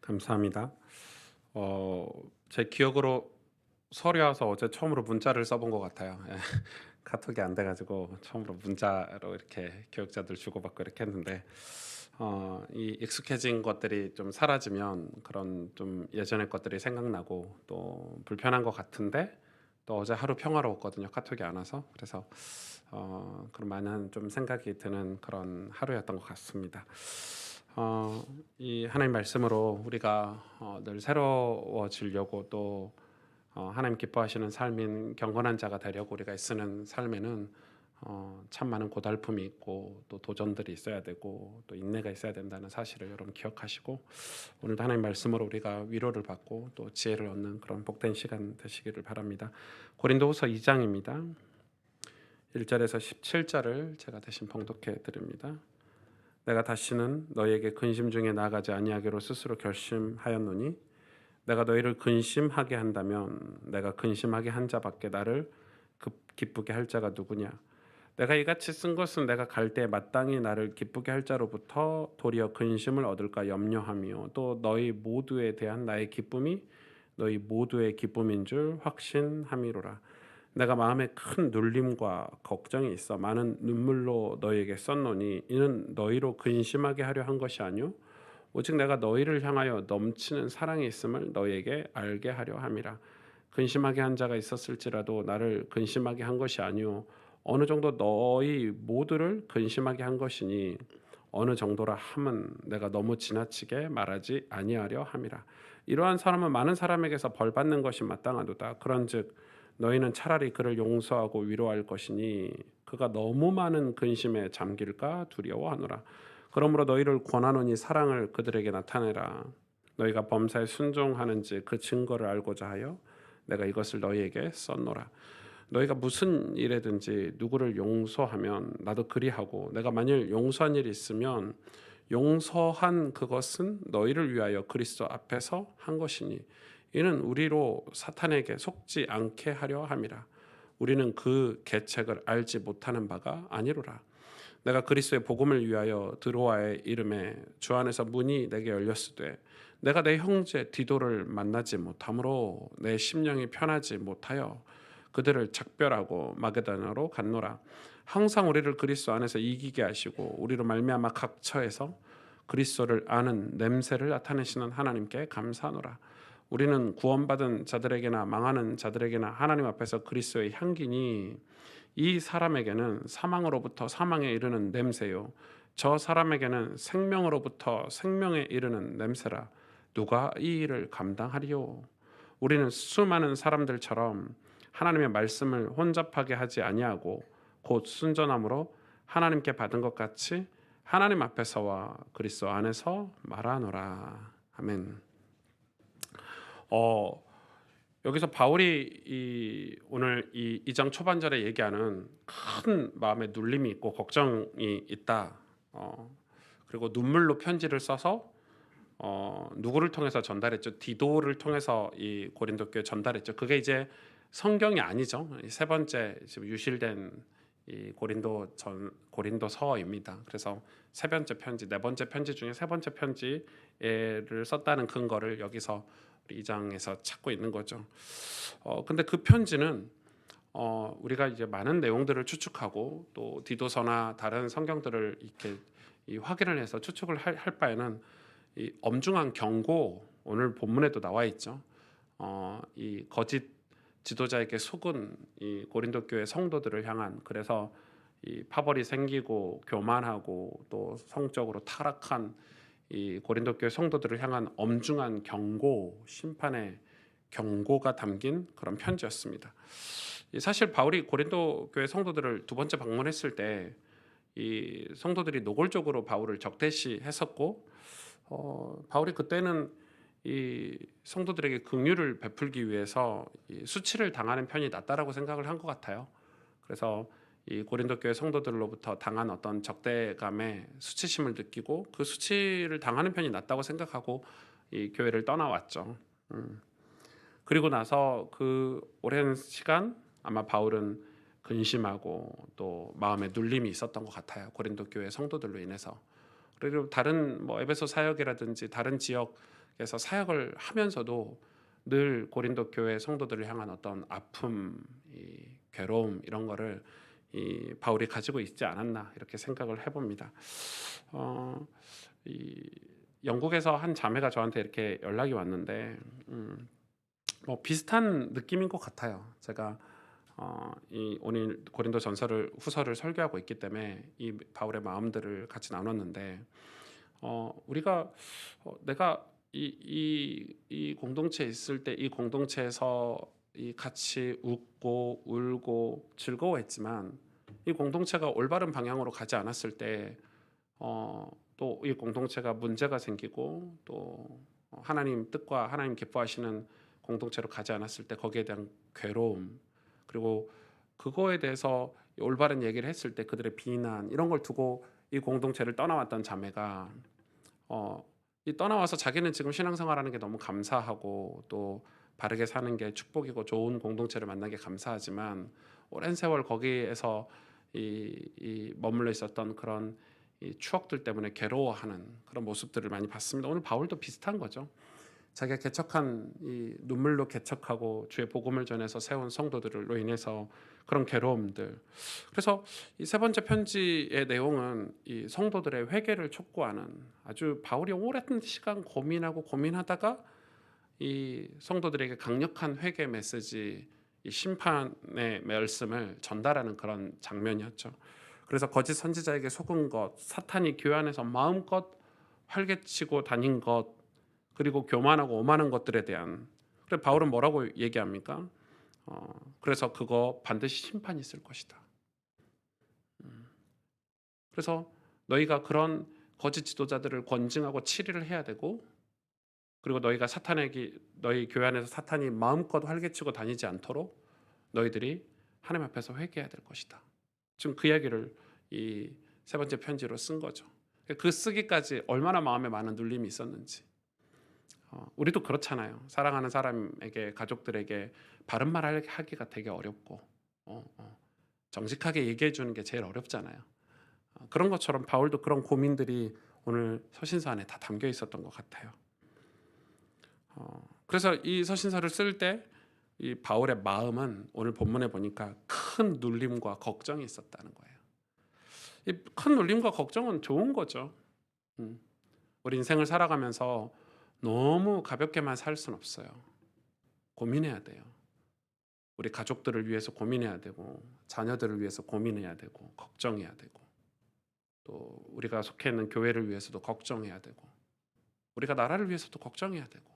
감사합니다. 제 기억으로 설이 와서 어제 처음으로 문자를 써본 것 같아요. 예. 카톡이 안 돼가지고 처음으로 문자로 이렇게 교육자들 주고받고 이렇게 했는데 이 익숙해진 것들이 좀 사라지면 그런 좀 예전의 것들이 생각나고 또 불편한 것 같은데 또 어제 하루 평화로웠거든요. 카톡이 안 와서. 그래서 그런 많은 좀 생각이 드는 그런 하루였던 것 같습니다. 이 하나님 말씀으로 우리가 늘 새로워지려고 또 하나님 기뻐하시는 삶인 경건한 자가 되려고 우리가 애쓰는 삶에는 참 많은 고달픔이 있고 또 도전들이 있어야 되고 또 인내가 있어야 된다는 사실을 여러분 기억하시고 오늘도 하나님 말씀으로 우리가 위로를 받고 또 지혜를 얻는 그런 복된 시간 되시기를 바랍니다. 고린도후서 2장입니다. 1절에서 17절을 제가 대신 봉독해 드립니다. 내가 다시는 너희에게 근심 중에 나아가지 아니하기로 스스로 결심하였노니 내가 너희를 근심하게 한다면 내가 근심하게 한 자밖에 나를 기쁘게 할 자가 누구냐. 내가 이같이 쓴 것은 내가 갈 때 마땅히 나를 기쁘게 할 자로부터 도리어 근심을 얻을까 염려하며 또 너희 모두에 대한 나의 기쁨이 너희 모두의 기쁨인 줄 확신함이로라. 내가 마음에 큰 눌림과 걱정이 있어 많은 눈물로 너희에게 썼노니 이는 너희로 근심하게 하려 한 것이 아니요 오직 내가 너희를 향하여 넘치는 사랑이 있음을 너희에게 알게 하려 함이라. 근심하게 한 자가 있었을지라도 나를 근심하게 한 것이 아니요 어느 정도 너희 모두를 근심하게 한 것이니 어느 정도라 함은 내가 너무 지나치게 말하지 아니하려 함이라. 이러한 사람은 많은 사람에게서 벌 받는 것이 마땅하도다. 그런즉 너희는 차라리 그를 용서하고 위로할 것이니 그가 너무 많은 근심에 잠길까 두려워하노라. 그러므로 너희를 권하노니 사랑을 그들에게 나타내라. 너희가 범사에 순종하는지 그 증거를 알고자 하여 내가 이것을 너희에게 썼노라. 너희가 무슨 일에든지 누구를 용서하면 나도 그리하고 내가 만일 용서한 일이 있으면 용서한 그것은 너희를 위하여 그리스도 앞에서 한 것이니 이는 우리로 사탄에게 속지 않게 하려 함이라. 우리는 그 계책을 알지 못하는 바가 아니로라. 내가 그리스도의 복음을 위하여 드로아의 이름에 주 안에서 문이 내게 열렸으되 내가 내 형제 디도를 만나지 못하므로 내 심령이 편하지 못하여 그들을 작별하고 마게도냐로 갔노라. 항상 우리를 그리스도 안에서 이기게 하시고 우리로 말미암아 각 처에서 그리스도를 아는 냄새를 나타내시는 하나님께 감사하노라. 우리는 구원받은 자들에게나 망하는 자들에게나 하나님 앞에서 그리스도의 향기니 이 사람에게는 사망으로부터 사망에 이르는 냄새요 저 사람에게는 생명으로부터 생명에 이르는 냄새라. 누가 이 일을 감당하리요. 우리는 수많은 사람들처럼 하나님의 말씀을 혼잡하게 하지 아니하고 곧 순전함으로 하나님께 받은 것 같이 하나님 앞에서와 그리스도 안에서 말하노라. 아멘. 어, 여기서 바울이 오늘 이 2장 초반절에 얘기하는 큰 마음의 눌림이 있고 걱정이 있다. 그리고 눈물로 편지를 써서 누구를 통해서 전달했죠? 디도를 통해서 이 고린도 교회 전달했죠. 그게 이제 성경이 아니죠. 세 번째 지금 유실된 이 고린도서입니다. 그래서 세 번째 편지, 네 번째 편지 중에 세 번째 편지를 썼다는 근거를 여기서 우리 2장에서 찾고 있는 거죠. 근데 그 편지는 우리가 이제 많은 내용들을 추측하고 또 디도서나 다른 성경들을 이렇게 확인을 해서 추측을 할 바에는 이 엄중한 경고, 오늘 본문에도 나와 있죠. 이 거짓 지도자에게 속은 이 고린도 교회 성도들을 향한, 그래서 이 파벌이 생기고 교만하고 또 성적으로 타락한 이 고린도 교회 성도들을 향한 엄중한 경고, 심판의 경고가 담긴 그런 편지였습니다. 사실 바울이 고린도 교회 성도들을 두 번째 방문했을 때 이 성도들이 노골적으로 바울을 적대시했었고 바울이 그때는 이 성도들에게 긍휼을 베풀기 위해서 이 수치를 당하는 편이 낫다라고 생각을 한 것 같아요. 그래서 이 고린도 교회 성도들로부터 당한 어떤 적대감에 수치심을 느끼고 그 수치를 당하는 편이 낫다고 생각하고 이 교회를 떠나왔죠. 그리고 나서 그 오랜 시간 아마 바울은 근심하고 또 마음에 눌림이 있었던 것 같아요. 고린도 교회 성도들로 인해서. 그리고 다른 뭐 에베소 사역이라든지 다른 지역 그래서 사역을 하면서도 늘 고린도 교회 성도들을 향한 어떤 아픔, 이 괴로움 이런 거를 이 바울이 가지고 있지 않았나 이렇게 생각을 해봅니다. 어, 이 영국에서 한 자매가 저한테 이렇게 연락이 왔는데 뭐 비슷한 느낌인 것 같아요. 제가 이 오늘 고린도 전서를 후서를 설교하고 있기 때문에 이 바울의 마음들을 같이 나눴는데 우리가 내가 이 공동체에 있을 때 이 공동체에서 이 같이 웃고 울고 즐거워했지만 이 공동체가 올바른 방향으로 가지 않았을 때 또 이 공동체가 문제가 생기고 또 하나님 뜻과 하나님 기뻐하시는 공동체로 가지 않았을 때 거기에 대한 괴로움 그리고 그거에 대해서 올바른 얘기를 했을 때 그들의 비난 이런 걸 두고 이 공동체를 떠나왔던 자매가 어, 이 떠나와서 자기는 지금 신앙생활하는 게 너무 감사하고 또 바르게 사는 게 축복이고 좋은 공동체를 만난 게 감사하지만 오랜 세월 거기에서 이 머물러 있었던 그런 이 추억들 때문에 괴로워하는 그런 모습들을 많이 봤습니다. 오늘 바울도 비슷한 거죠. 자기가 개척한 이 눈물로 개척하고 주의 복음을 전해서 세운 성도들로 인해서 그런 괴로움들. 그래서 이 세 번째 편지의 내용은 이 성도들의 회개를 촉구하는 아주 바울이 오랜 시간 고민하고 고민하다가 이 성도들에게 강력한 회개 메시지, 이 심판의 말씀을 전달하는 그런 장면이었죠. 그래서 거짓 선지자에게 속은 것, 사탄이 교회 안에서 마음껏 활개치고 다닌 것, 그리고 교만하고 오만한 것들에 대한 그래 바울은 뭐라고 얘기합니까? 그래서 그거 반드시 심판이 있을 것이다. 그래서 너희가 그런 거짓 지도자들을 권징하고 치리를 해야 되고 그리고 너희가 사탄에게 너희 교회 안에서 사탄이 마음껏 활개치고 다니지 않도록 너희들이 하나님 앞에서 회개해야 될 것이다. 지금 그 이야기를 이 세 번째 편지로 쓴 거죠. 그 쓰기까지 얼마나 마음에 많은 눌림이 있었는지. 우리도 그렇잖아요. 사랑하는 사람에게 가족들에게 바른 말 하기가 되게 어렵고 정직하게 얘기해 주는 게 제일 어렵잖아요. 그런 것처럼 바울도 그런 고민들이 오늘 서신서 안에 다 담겨 있었던 것 같아요. 그래서 이 서신서를 쓸 때 이 바울의 마음은 오늘 본문에 보니까 큰 눌림과 걱정이 있었다는 거예요. 이 큰 눌림과 걱정은 좋은 거죠. 음, 우리 인생을 살아가면서 너무 가볍게만 살 수는 없어요. 고민해야 돼요. 우리 가족들을 위해서 고민해야 되고 자녀들을 위해서 고민해야 되고 걱정해야 되고 또 우리가 속해 있는 교회를 위해서도 걱정해야 되고 우리가 나라를 위해서도 걱정해야 되고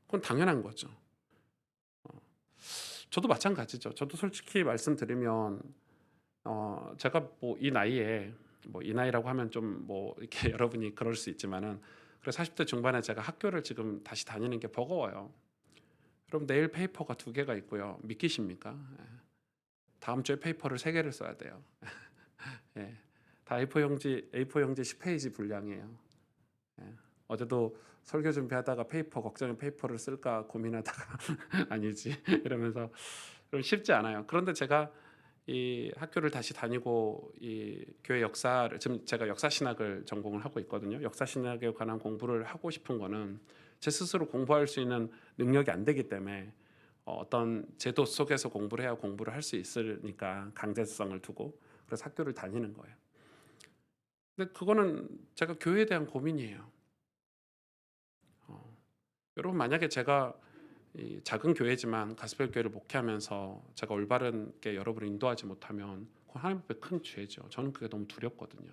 그건 당연한 거죠. 저도 마찬가지죠. 저도 솔직히 말씀드리면 제가 뭐 이 나이에 뭐 이 나이라고 하면 좀 뭐 이렇게 여러분이 그럴 수 있지만은 그래 40대 중반에 제가 학교를 지금 다시 다니는 게 버거워요. 그럼 내일 페이퍼가 2개가 있고요. 믿기십니까? 예. 다음 주에 페이퍼를 3개를 써야 돼요. 예. 다 A4 용지 10페이지 분량이에요. 예. 어제도 설교 준비하다가 페이퍼 걱정에 페이퍼를 쓸까 고민하다가 아니지 이러면서 그럼 쉽지 않아요. 그런데 제가 이 학교를 다시 다니고 이 교회 역사를 지금 제가 역사신학을 전공을 하고 있거든요. 역사신학에 관한 공부를 하고 싶은 거는 제 스스로 공부할 수 있는 능력이 안 되기 때문에 어떤 제도 속에서 공부를 해야 공부를 할 수 있으니까 강제성을 두고 그래서 학교를 다니는 거예요. 근데 그거는 제가 교회에 대한 고민이에요. 어, 여러분 만약에 제가 이 작은 교회지만 가스펠 교회를 목회하면서 제가 올바른게 여러분을 인도하지 못하면 그건 하나님 앞에 큰 죄죠. 저는 그게 너무 두렵거든요.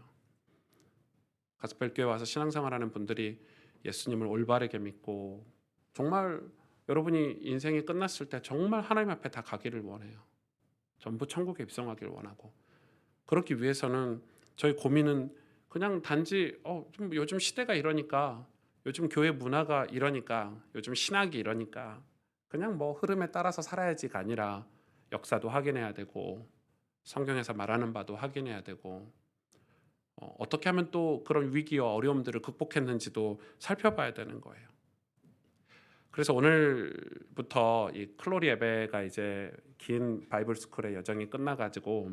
가스펠 교회 와서 신앙생활하는 분들이 예수님을 올바르게 믿고 정말 여러분이 인생이 끝났을 때 정말 하나님 앞에 다 가기를 원해요. 전부 천국에 입성하기를 원하고 그렇기 위해서는 저희 고민은 그냥 단지 좀 요즘 시대가 이러니까 요즘 교회 문화가 이러니까 요즘 신학이 이러니까 그냥 뭐 흐름에 따라서 살아야지가 아니라 역사도 확인해야 되고 성경에서 말하는 바도 확인해야 되고 어떻게 하면 또 그런 위기와 어려움들을 극복했는지도 살펴봐야 되는 거예요. 그래서 오늘부터 이 클로리 예배가 이제 긴 바이블 스쿨의 여정이 끝나가지고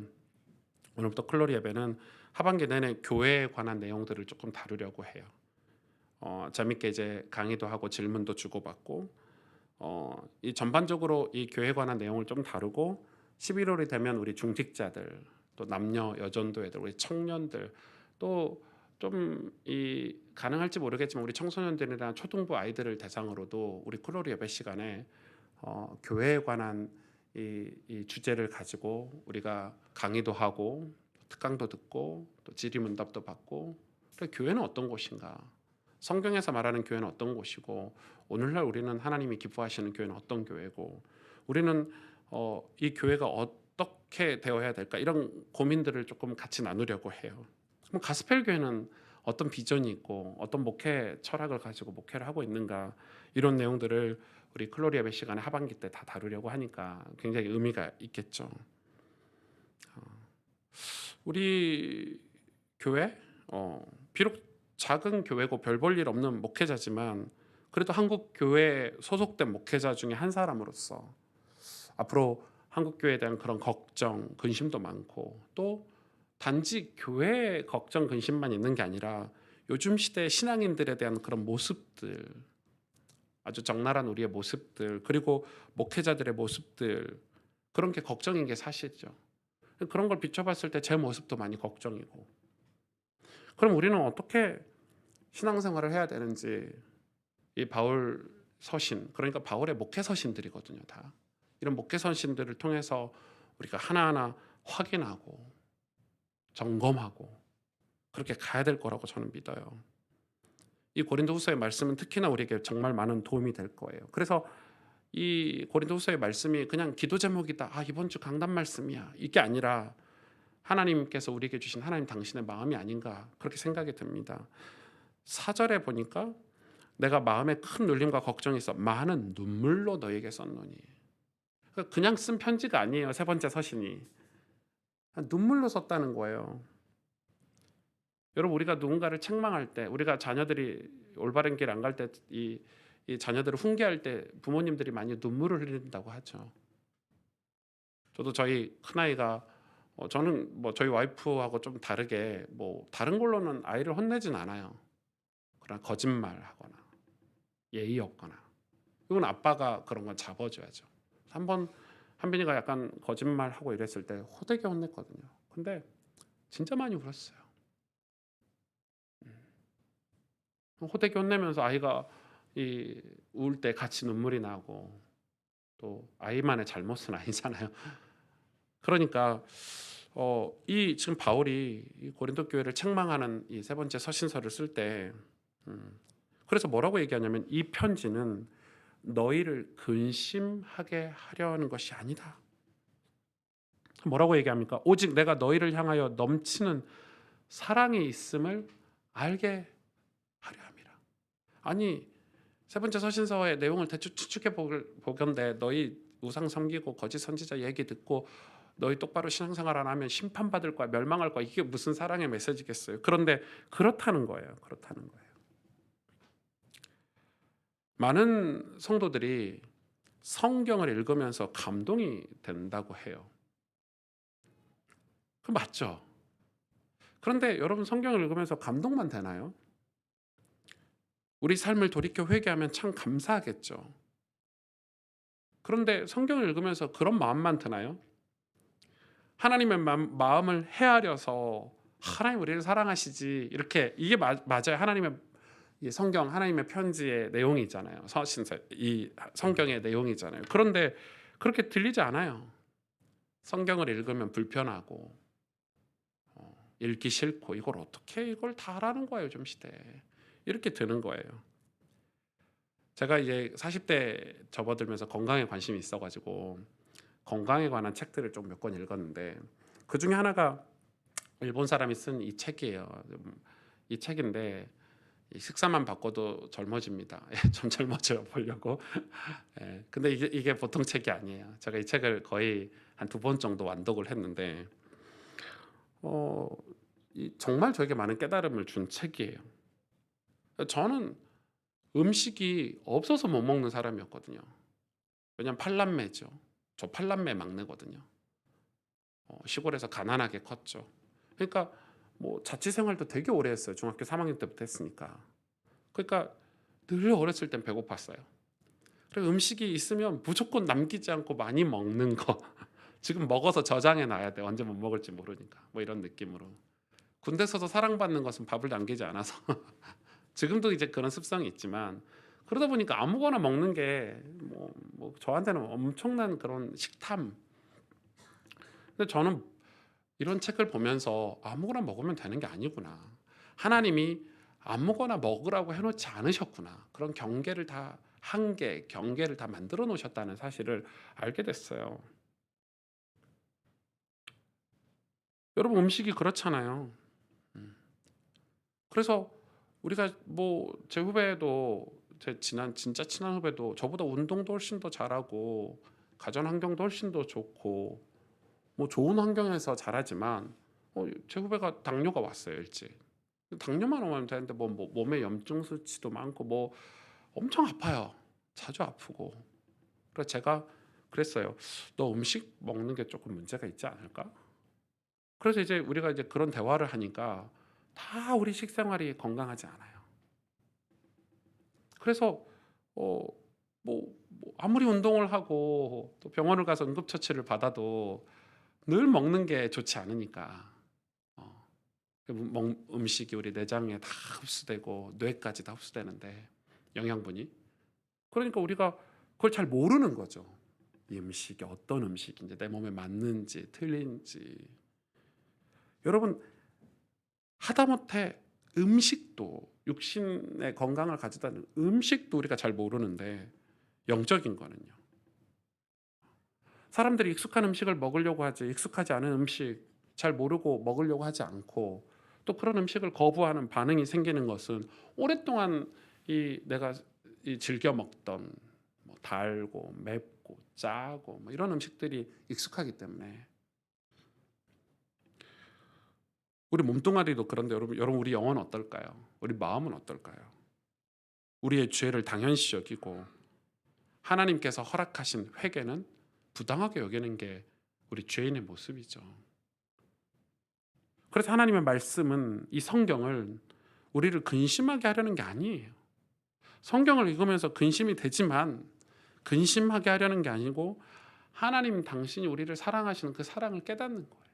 오늘부터 클로리 예배는 하반기 내내 교회에 관한 내용들을 조금 다루려고 해요. 재밌게 이제 강의도 하고 질문도 주고받고 이 전반적으로 이 교회에 관한 내용을 좀 다루고 11월이 되면 우리 중직자들 또 남녀 여전도회들 우리 청년들 또 좀 이 가능할지 모르겠지만 우리 청소년들이나 초등부 아이들을 대상으로도 우리 클로리 예배 시간에 교회에 관한 이 주제를 가지고 우리가 강의도 하고 특강도 듣고 또 질의문답도 받고 그래, 교회는 어떤 곳인가? 성경에서 말하는 교회는 어떤 곳이고 오늘날 우리는 하나님이 기뻐하시는 교회는 어떤 교회고 우리는 이 교회가 어떻게 되어야 될까 이런 고민들을 조금 같이 나누려고 해요. 그럼 가스펠 교회는 어떤 비전이 있고 어떤 목회 철학을 가지고 목회를 하고 있는가 이런 내용들을 우리 클로리 예배 시간에 하반기 때 다 다루려고 하니까 굉장히 의미가 있겠죠. 우리 교회 비록 작은 교회고 별 볼 일 없는 목회자지만 그래도 한국 교회에 소속된 목회자 중에 한 사람으로서 앞으로 한국 교회에 대한 그런 걱정, 근심도 많고 또 단지 교회 걱정, 근심만 있는 게 아니라 요즘 시대 신앙인들에 대한 그런 모습들, 아주 적나라한 우리의 모습들, 그리고 목회자들의 모습들 그런 게 걱정인 게 사실이죠. 그런 걸 비춰봤을 때 제 모습도 많이 걱정이고 그럼 우리는 어떻게 신앙생활을 해야 되는지 이 바울 서신 그러니까 바울의 목회 서신들이거든요. 다 이런 목회 서신들을 통해서 우리가 하나하나 확인하고 점검하고 그렇게 가야 될 거라고 저는 믿어요. 이 고린도후서의 말씀은 특히나 우리에게 정말 많은 도움이 될 거예요. 그래서 이 고린도후서의 말씀이 그냥 기도 제목이다. 이번 주 강단 말씀이야. 이게 아니라 하나님께서 우리에게 주신 하나님 당신의 마음이 아닌가 그렇게 생각이 듭니다. 4절에 보니까 내가 마음에 큰 눌림과 걱정이 있어 많은 눈물로 너에게 썼노니 그냥 쓴 편지가 아니에요. 세 번째 서신이 눈물로 썼다는 거예요. 여러분 우리가 누군가를 책망할 때 우리가 자녀들이 올바른 길 안 갈 때 이 자녀들을 훈계할 때 부모님들이 많이 눈물을 흘린다고 하죠. 저도 저희 큰아이가 저는 뭐 저희 와이프하고 좀 다르게 뭐 다른 걸로는 아이를 혼내진 않아요. 그러나 거짓말하거나 예의 없거나 이건 아빠가 그런 건 잡아줘야죠. 한번 한빈이가 약간 거짓말하고 이랬을 때 호되게 혼냈거든요. 근데 진짜 많이 울었어요. 호되게 혼내면서 아이가 울 때 같이 눈물이 나고 또 아이만의 잘못은 아니잖아요. 그러니까 이 지금 바울이 이 고린도 교회를 책망하는 이 세 번째 서신서를 쓸 때 그래서 뭐라고 얘기하냐면 이 편지는 너희를 근심하게 하려는 것이 아니다. 뭐라고 얘기합니까? 오직 내가 너희를 향하여 넘치는 사랑이 있음을 알게 하려 함이라. 아니 세 번째 서신서의 내용을 대충 추측해 보건대 너희 우상 섬기고 거짓 선지자 얘기 듣고 너희 똑바로 신앙생활 안 하면 심판받을 거야 멸망할 거야 이게 무슨 사랑의 메시지겠어요. 그런데 그렇다는 거예요. 그렇다는 거예요. 많은 성도들이 성경을 읽으면서 감동이 된다고 해요. 그 맞죠? 그런데 여러분 성경을 읽으면서 감동만 되나요? 우리 삶을 돌이켜 회개하면 참 감사하겠죠. 그런데 성경을 읽으면서 그런 마음만 드나요? 하나님의 마음을 헤아려서 하나님 우리를 사랑하시지 이렇게 이게 맞아요. 하나님의 이 성경 하나님의 편지의 내용이잖아요. 서신서 이 성경의 내용이잖아요. 그런데 그렇게 들리지 않아요. 성경을 읽으면 불편하고 읽기 싫고 이걸 어떻게 이걸 다 하라는 거예요. 요즘 시대에. 이렇게 드는 거예요. 제가 이제 40대 접어들면서 건강에 관심이 있어가지고 건강에 관한 책들을 좀 몇 권 읽었는데 그 중에 하나가 일본 사람이 쓴 이 책이에요. 이 책인데 이 식사만 바꿔도 젊어집니다. 좀 젊어져 보려고. 근데 이게 보통 책이 아니에요. 제가 이 책을 거의 한 2번 정도 완독을 했는데 정말 저에게 많은 깨달음을 준 책이에요. 저는 음식이 없어서 못 먹는 사람이었거든요. 왜냐면 팔남매죠. 저 팔남매 막내거든요. 시골에서 가난하게 컸죠. 그러니까 뭐 자취 생활도 되게 오래 했어요. 중학교 3학년 때부터 했으니까. 그러니까 늘 어렸을 땐 배고팠어요. 그리고 음식이 있으면 무조건 남기지 않고 많이 먹는 거. 지금 먹어서 저장해 놔야 돼. 언제 못 먹을지 모르니까. 뭐 이런 느낌으로. 군대에서도 사랑받는 것은 밥을 남기지 않아서 지금도 이제 그런 습성이 있지만, 그러다 보니까 아무거나 먹는 게 뭐 저한테는 엄청난 그런 식탐. 근데 저는 이런 책을 보면서 '아무거나 먹으면 되는 게 아니구나. 하나님이 아무거나 먹으라고 해 놓지 않으셨구나.' 그런 경계를 다, 한계, 경계를 다 만들어 놓으셨다는 사실을 알게 됐어요. 여러분, 음식이 그렇잖아요. 음. 그래서 우리가 뭐 제 후배도, 제 진짜 친한 후배도 저보다 운동도 훨씬 더 잘하고 가전 환경도 훨씬 더 좋고 뭐 좋은 환경에서 자라지만, 제 후배가 당뇨가 왔어요, 일찍. 당뇨만 오면 되는데 뭐 몸에 염증 수치도 많고 뭐 엄청 아파요. 자주 아프고. 그래서 제가 그랬어요. "너 음식 먹는 게 조금 문제가 있지 않을까?" 그래서 이제 우리가 이제 그런 대화를 하니까 다 우리 식생활이 건강하지 않아요. 그래서 어 뭐 아무리 운동을 하고 또 병원을 가서 응급처치를 받아도 늘 먹는 게 좋지 않으니까. 어 음식이 우리 내장에 다 흡수되고 뇌까지 다 흡수되는데, 영양분이. 그러니까 우리가 그걸 잘 모르는 거죠. 이 음식이 어떤 음식인지, 내 몸에 맞는지 틀린지. 여러분, 하다못해 음식도, 육신의 건강을 가져다는 음식도 우리가 잘 모르는데, 영적인 거는요. 사람들이 익숙한 음식을 먹으려고 하지, 익숙하지 않은 음식 잘 모르고 먹으려고 하지 않고, 또 그런 음식을 거부하는 반응이 생기는 것은 오랫동안 내가 즐겨 먹던 뭐 달고 맵고 짜고 뭐 이런 음식들이 익숙하기 때문에. 우리 몸뚱아리도 그런데, 여러분 우리 영혼은 어떨까요? 우리 마음은 어떨까요? 우리의 죄를 당연시 여기고 하나님께서 허락하신 회개는 부당하게 여기는 게 우리 죄인의 모습이죠. 그래서 하나님의 말씀은, 이 성경을 우리를 근심하게 하려는 게 아니에요. 성경을 읽으면서 근심이 되지만 근심하게 하려는 게 아니고, 하나님 당신이 우리를 사랑하시는 그 사랑을 깨닫는 거예요.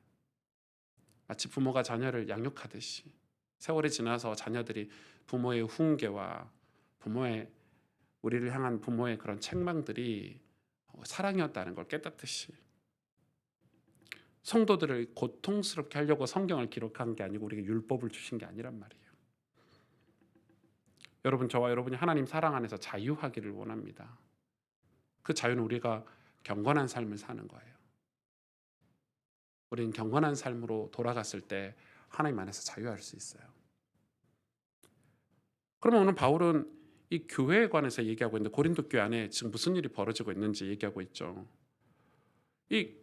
마치 부모가 자녀를 양육하듯이 세월이 지나서 자녀들이 부모의 훈계와 부모의, 우리를 향한 부모의 그런 책망들이 사랑이었다는 걸 깨닫듯이, 성도들을 고통스럽게 하려고 성경을 기록한 게 아니고 우리에게 율법을 주신 게 아니란 말이에요. 여러분, 저와 여러분이 하나님 사랑 안에서 자유하기를 원합니다. 그 자유는 우리가 경건한 삶을 사는 거예요. 우리는 경건한 삶으로 돌아갔을 때 하나님 안에서 자유할 수 있어요. 그러면 오늘 바울은 이 교회에 관해서 얘기하고 있는데, 고린도 교회 안에 지금 무슨 일이 벌어지고 있는지 얘기하고 있죠. 이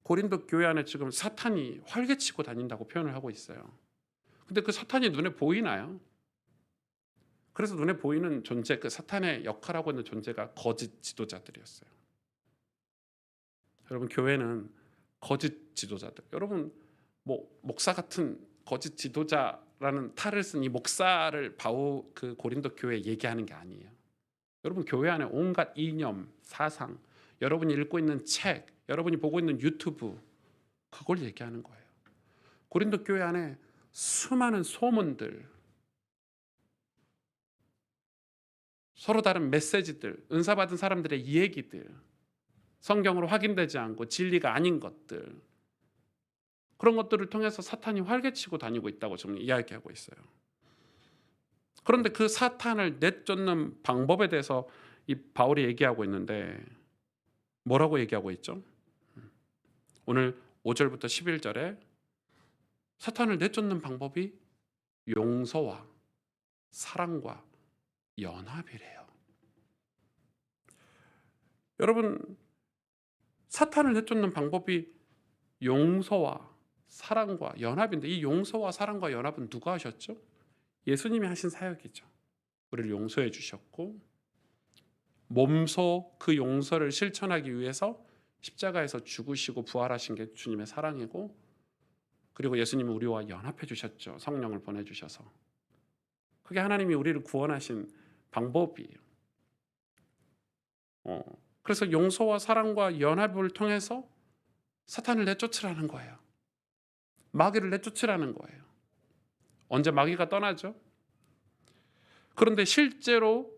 고린도 교회 안에 지금 사탄이 활개치고 다닌다고 표현을 하고 있어요. 근데 그 사탄이 눈에 보이나요? 그래서 눈에 보이는 존재, 그 사탄의 역할하고 있는 존재가 거짓 지도자들이었어요. 여러분, 교회는 거짓 지도자들. 여러분, 뭐 목사 같은 거짓 지도자라는 탈을 쓴 이 목사를 그 고린도 교회에 얘기하는 게 아니에요. 여러분, 교회 안에 온갖 이념, 사상, 여러분이 읽고 있는 책, 여러분이 보고 있는 유튜브, 그걸 얘기하는 거예요. 고린도 교회 안에 수많은 소문들, 서로 다른 메시지들, 은사 받은 사람들의 이야기들, 성경으로 확인되지 않고 진리가 아닌 것들, 그런 것들을 통해서 사탄이 활개치고 다니고 있다고 저는 이야기하고 있어요. 그런데 그 사탄을 내쫓는 방법에 대해서 이 바울이 얘기하고 있는데, 뭐라고 얘기하고 있죠? 오늘 5절부터 11절에 사탄을 내쫓는 방법이 용서와 사랑과 연합이래요. 여러분, 사탄을 내쫓는 방법이 용서와 사랑과 연합인데, 이 용서와 사랑과 연합은 누가 하셨죠? 예수님이 하신 사역이죠. 우리를 용서해 주셨고, 몸소 그 용서를 실천하기 위해서 십자가에서 죽으시고 부활하신 게 주님의 사랑이고, 그리고 예수님은 우리와 연합해 주셨죠. 성령을 보내주셔서. 그게 하나님이 우리를 구원하신 방법이에요. 그래서 용서와 사랑과 연합을 통해서 사탄을 내쫓으라는 거예요. 마귀를 내쫓으라는 거예요. 언제 마귀가 떠나죠? 그런데 실제로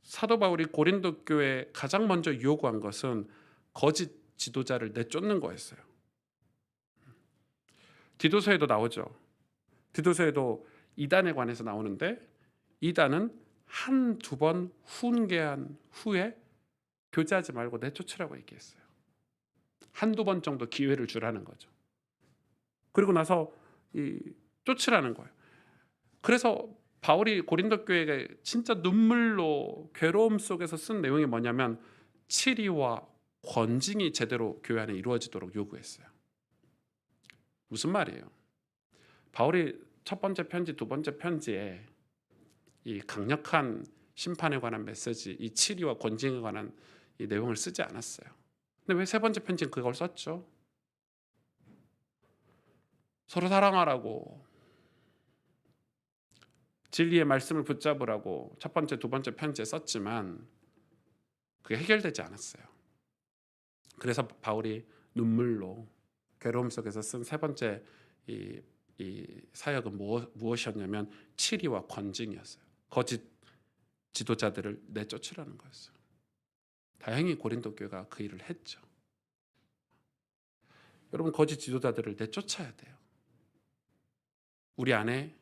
사도 바울이 고린도 교회에 가장 먼저 요구한 것은 거짓 지도자를 내쫓는 거였어요. 디도서에도 나오죠. 디도서에도 이단에 관해서 나오는데, 이단은 한두 번 훈계한 후에 교제하지 말고 내쫓으라고 얘기했어요. 한두 번 정도 기회를 주라는 거죠. 그리고 나서 쫓으라는 거예요. 그래서 바울이 고린도 교회에 진짜 눈물로 괴로움 속에서 쓴 내용이 뭐냐면 치리와 권징이 제대로 교회 안에 이루어지도록 요구했어요. 무슨 말이에요? 바울이 첫 번째 편지, 두 번째 편지에 이 강력한 심판에 관한 메시지, 이 치리와 권징에 관한 이 내용을 쓰지 않았어요. 근데 왜 세 번째 편지는 그걸 썼죠? 서로 사랑하라고, 진리의 말씀을 붙잡으라고 첫 번째, 두 번째 편지에 썼지만 그게 해결되지 않았어요. 그래서 바울이 눈물로 괴로움 속에서 쓴 세 번째 이 사역은 무엇이었냐면 치리와 권징이었어요. 거짓 지도자들을 내쫓으라는 거였어요. 다행히 고린도 교회가 그 일을 했죠. 여러분, 거짓 지도자들을 내쫓아야 돼요. 우리 안에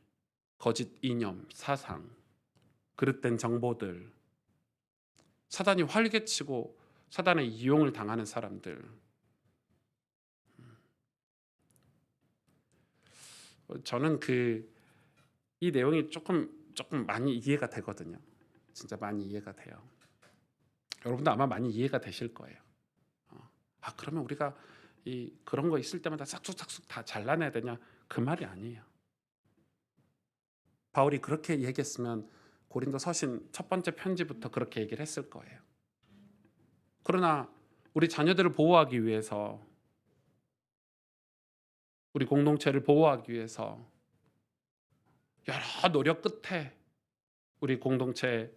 거짓 이념, 사상, 그릇된 정보들, 사단이 활개치고 사단의 이용을 당하는 사람들, 저는 이 내용이 조금 많이 이해가 되거든요. 진짜 많이 이해가 돼요. 여러분도 아마 많이 이해가 되실 거예요. 그러면 우리가 그런 거 있을 때마다 싹둑싹둑 다 잘라내야 되냐? 그 말이 아니에요. 바울이 그렇게 얘기했으면 고린도 서신 첫 번째 편지부터 그렇게 얘기를 했을 거예요. 그러나 우리 자녀들을 보호하기 위해서, 우리 공동체를 보호하기 위해서 여러 노력 끝에 우리 공동체에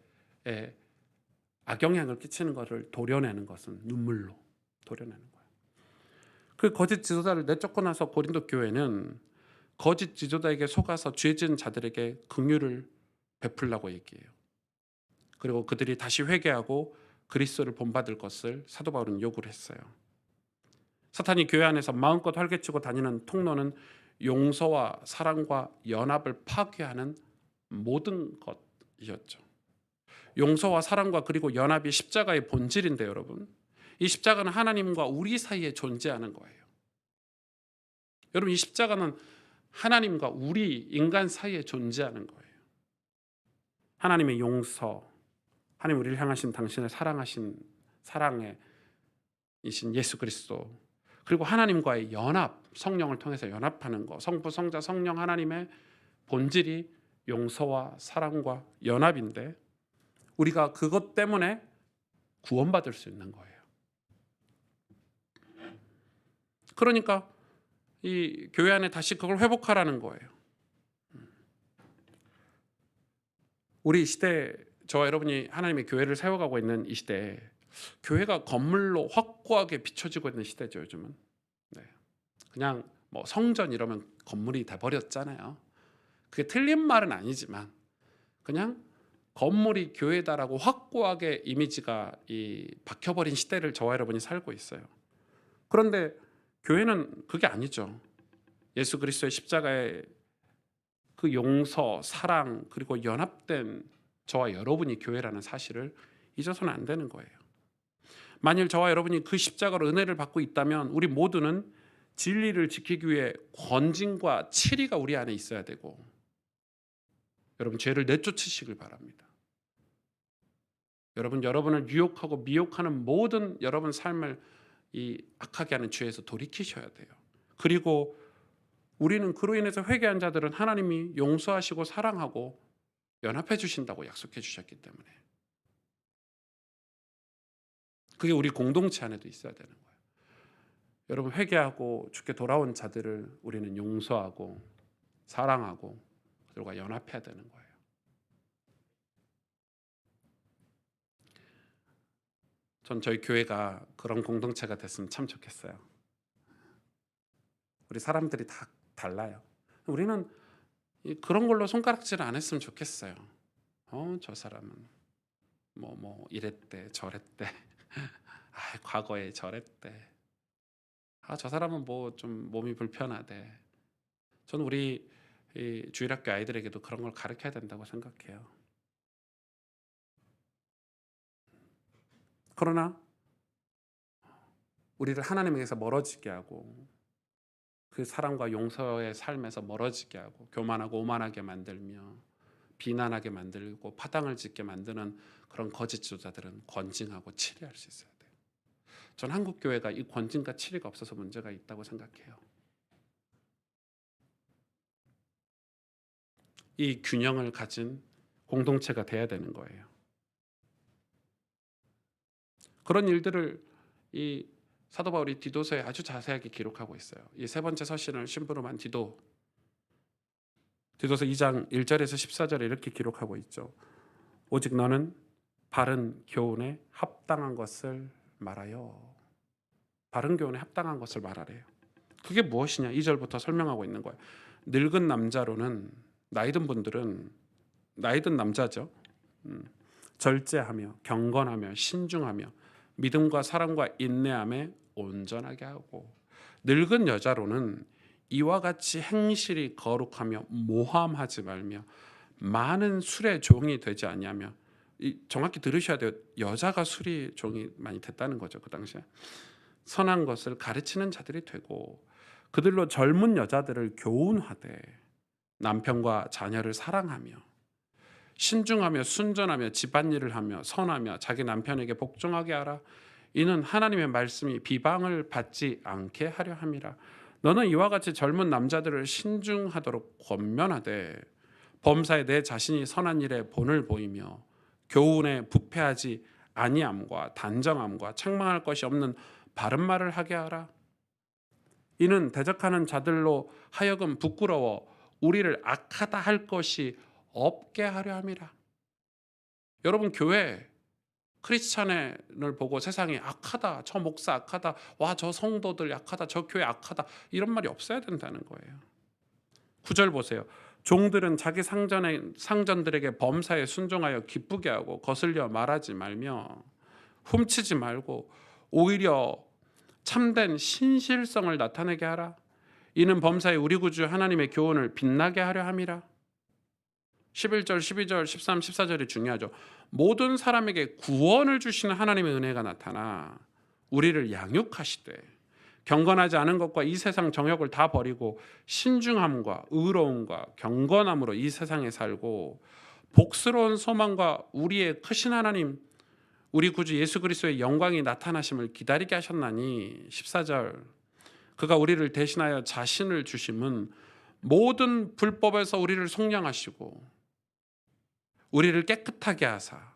악영향을 끼치는 것을 도려내는 것은 눈물로 도려내는 거예요. 그 거짓 지도자를 내쫓고 나서 고린도 교회는 거짓 지도자에게 속아서 죄 지은 자들에게 긍휼을 베풀라고 얘기해요. 그리고 그들이 다시 회개하고 그리스도를 본받을 것을 사도 바울은 요구를 했어요. 사탄이 교회 안에서 마음껏 활개치고 다니는 통로는 용서와 사랑과 연합을 파괴하는 모든 것이었죠. 용서와 사랑과 그리고 연합이 십자가의 본질인데, 여러분, 이 십자가는 하나님과 우리 사이에 존재하는 거예요. 여러분, 이 십자가는 하나님과 우리 인간 사이에 존재하는 거예요. 하나님의 용서, 하나님 우리를 향하신 당신의 사랑하신 사랑의 이신 예수 그리스도, 그리고 하나님과의 연합, 성령을 통해서 연합하는 것, 성부, 성자, 성령 하나님의 본질이 용서와 사랑과 연합인데, 우리가 그것 때문에 구원받을 수 있는 거예요. 그러니까 이 교회 안에 다시 그걸 회복하라는 거예요. 우리 시대, 저와 여러분이 하나님의 교회를 세워가고 있는 이 시대에 교회가 건물로 확고하게 비춰지고 있는 시대죠, 요즘은. 네. 그냥 뭐 성전 이러면 건물이 돼버렸잖아요. 그게 틀린 말은 아니지만 그냥 건물이 교회다라고 확고하게 이미지가 박혀버린 시대를 저와 여러분이 살고 있어요. 그런데 교회는 그게 아니죠. 예수 그리스도의 십자가의 그 용서, 사랑, 그리고 연합된 저와 여러분이 교회라는 사실을 잊어서는 안 되는 거예요. 만일 저와 여러분이 그 십자가로 은혜를 받고 있다면 우리 모두는 진리를 지키기 위해 권징과 치리가 우리 안에 있어야 되고, 여러분 죄를 내쫓으시길 바랍니다. 여러분을 유혹하고 미혹하는 모든 여러분 삶을 악하게 하는 죄에서 돌이키셔야 돼요. 그리고 우리는 그로 인해서 회개한 자들은 하나님이 용서하시고 사랑하고 연합해 주신다고 약속해 주셨기 때문에 그게 우리 공동체 안에도 있어야 되는 거예요. 여러분, 회개하고 주께 돌아온 자들을 우리는 용서하고 사랑하고 그들과 연합해야 되는 거예요. 전 저희 교회가 그런 공동체가 됐으면 참 좋겠어요. 우리 사람들이 다 달라요. 우리는 그런 걸로 손가락질 안 했으면 좋겠어요. 저 사람은 뭐 이랬대 저랬대. 과거에 저랬대. 저 사람은 뭐 좀 몸이 불편하대. 저는 우리 이 주일학교 아이들에게도 그런 걸 가르쳐야 된다고 생각해요. 그러나 우리를 하나님에게서 멀어지게 하고 그 사랑과 용서의 삶에서 멀어지게 하고 교만하고 오만하게 만들며 비난하게 만들고 파당을 짓게 만드는 그런 거짓 조자들은 권징하고 치리할 수 있어야 돼요. 전 한국 교회가 이 권징과 치리가 없어서 문제가 있다고 생각해요. 이 균형을 가진 공동체가 돼야 되는 거예요. 그런 일들을 이 사도 바울이 디도서에 아주 자세하게 기록하고 있어요. 이 세 번째 서신을 심부름한 디도서 2장 1절에서 14절에 이렇게 기록하고 있죠. 오직 너는 바른 교훈에 합당한 것을 말하여. 바른 교훈에 합당한 것을 말하래요. 그게 무엇이냐? 2절부터 설명하고 있는 거예요. 늙은 남자로는 나이든 분들은 나이든 남자죠. 절제하며 경건하며 신중하며 믿음과 사랑과 인내함에 온전하게 하고 늙은 여자로는 이와 같이 행실이 거룩하며 모함하지 말며 많은 술의 종이 되지 아니하며 정확히 들으셔야 돼요. 여자가 술이 종이 많이 됐다는 거죠. 그 당시에. 선한 것을 가르치는 자들이 되고 그들로 젊은 여자들을 교훈하되 남편과 자녀를 사랑하며 신중하며 순전하며 집안일을 하며 선하며 자기 남편에게 복종하게 하라. 이는 하나님의 말씀이 비방을 받지 않게 하려 함이라. 너는 이와 같이 젊은 남자들을 신중하도록 권면하되 범사에 내 자신이 선한 일에 본을 보이며 교훈에 부패하지 아니함과 단정함과 책망할 것이 없는 바른 말을 하게 하라. 이는 대적하는 자들로 하여금 부끄러워 우리를 악하다 할 것이 없게 하려 함이라. 여러분 교회 크리스찬을 보고 세상이 악하다, 저 목사 악하다, 와 저 성도들 약하다, 저 교회 악하다 이런 말이 없어야 된다는 거예요. 9절 보세요. 종들은 자기 상전들에게 범사에 순종하여 기쁘게 하고 거슬려 말하지 말며 훔치지 말고 오히려 참된 신실성을 나타내게 하라. 이는 범사에 우리 구주 하나님의 교훈을 빛나게 하려 함이라. 11절, 12절, 13, 14절이 중요하죠. 모든 사람에게 구원을 주시는 하나님의 은혜가 나타나 우리를 양육하시되 경건하지 않은 것과 이 세상 정욕을 다 버리고 신중함과 의로움과 경건함으로 이 세상에 살고 복스러운 소망과 우리의 크신 하나님 우리 구주 예수 그리스도의 영광이 나타나심을 기다리게 하셨나니 14절 그가 우리를 대신하여 자신을 주심은 모든 불법에서 우리를 속량하시고 우리를 깨끗하게 하사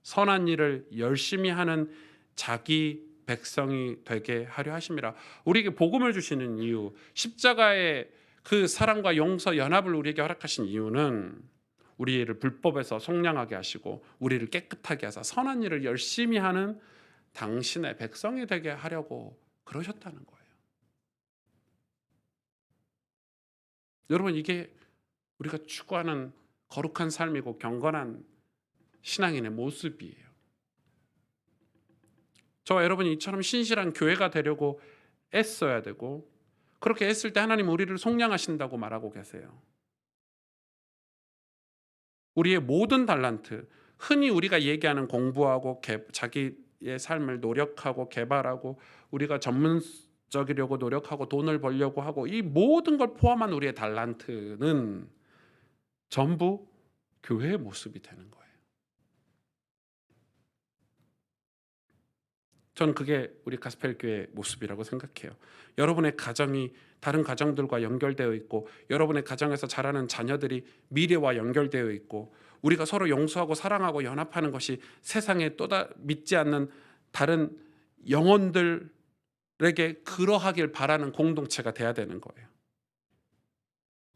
선한 일을 열심히 하는 자기 백성이 되게 하려 하심이라. 우리에게 복음을 주시는 이유, 십자가의 그 사랑과 용서 연합을 우리에게 허락하신 이유는 우리를 불법에서 속량하게 하시고 우리를 깨끗하게 하사 선한 일을 열심히 하는 당신의 백성이 되게 하려고 그러셨다는 거예요. 여러분 이게 우리가 추구하는 거룩한 삶이고 경건한 신앙인의 모습이에요. 저와 여러분이 이처럼 신실한 교회가 되려고 애써야 되고 그렇게 애쓸 때 하나님 우리를 속량하신다고 말하고 계세요. 우리의 모든 달란트, 흔히 우리가 얘기하는 공부하고 자기의 삶을 노력하고 개발하고 우리가 전문적이려고 노력하고 돈을 벌려고 하고 이 모든 걸 포함한 우리의 달란트는 전부 교회의 모습이 되는 거예요. 저는 그게 우리 가스펠 교회의 모습이라고 생각해요. 여러분의 가정이 다른 가정들과 연결되어 있고 여러분의 가정에서 자라는 자녀들이 미래와 연결되어 있고 우리가 서로 용서하고 사랑하고 연합하는 것이 세상에 믿지 않는 다른 영혼들에게 그러하길 바라는 공동체가 돼야 되는 거예요.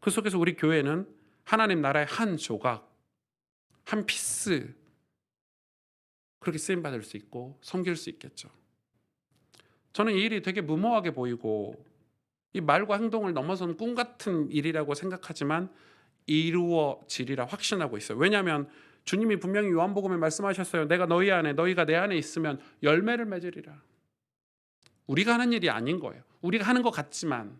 그 속에서 우리 교회는 하나님 나라의 한 조각, 한 피스 그렇게 쓰임 받을 수 있고 섬길 수 있겠죠. 저는 이 일이 되게 무모하게 보이고 이 말과 행동을 넘어선 꿈 같은 일이라고 생각하지만 이루어지리라 확신하고 있어요. 왜냐하면 주님이 분명히 요한복음에 말씀하셨어요. 내가 너희 안에 너희가 내 안에 있으면 열매를 맺으리라. 우리가 하는 일이 아닌 거예요. 우리가 하는 것 같지만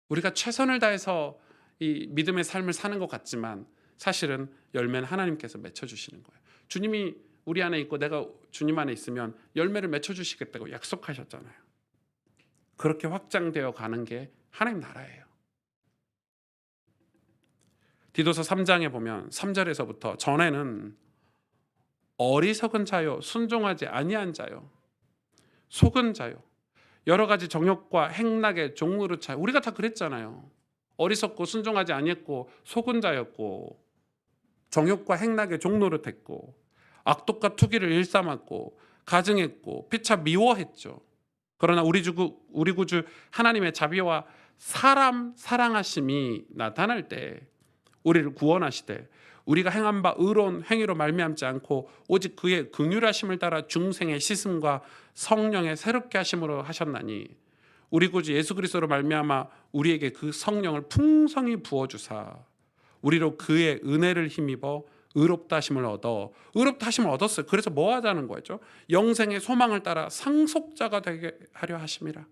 우리가 최선을 다해서 이 믿음의 삶을 사는 것 같지만 사실은 열매는 하나님께서 맺혀주시는 거예요. 주님이 우리 안에 있고 내가 주님 안에 있으면 열매를 맺혀주시겠다고 약속하셨잖아요. 그렇게 확장되어 가는 게 하나님 나라예요. 디도서 3장에 보면 3절에서부터 전에는 어리석은 자요 순종하지 아니한 자요 속은 자요 여러 가지 정욕과 행락의 종으로 차. 우리가 다 그랬잖아요. 어리석고 순종하지 아니했고 속은 자였고 정욕과 행락의 종노릇했고 악독과 투기를 일삼았고 가증했고 피차 미워했죠. 그러나 우리 구주 하나님의 자비와 사람 사랑하심이 나타날 때 우리를 구원하시되 우리가 행한 바 의로운 행위로 말미암지 않고 오직 그의 긍휼하심을 따라 중생의 씻음과 성령의 새롭게 하심으로 하셨나니 우리 구주 예수 그리스도로 말미암아 우리에게 그 성령을 풍성히 부어 주사 우리로 그의 은혜를 힘입어 의롭다 하심을 얻었어요. 그래서 뭐 하자는 거죠? 영생의 소망을 따라 상속자가 되게 하려 하심이라.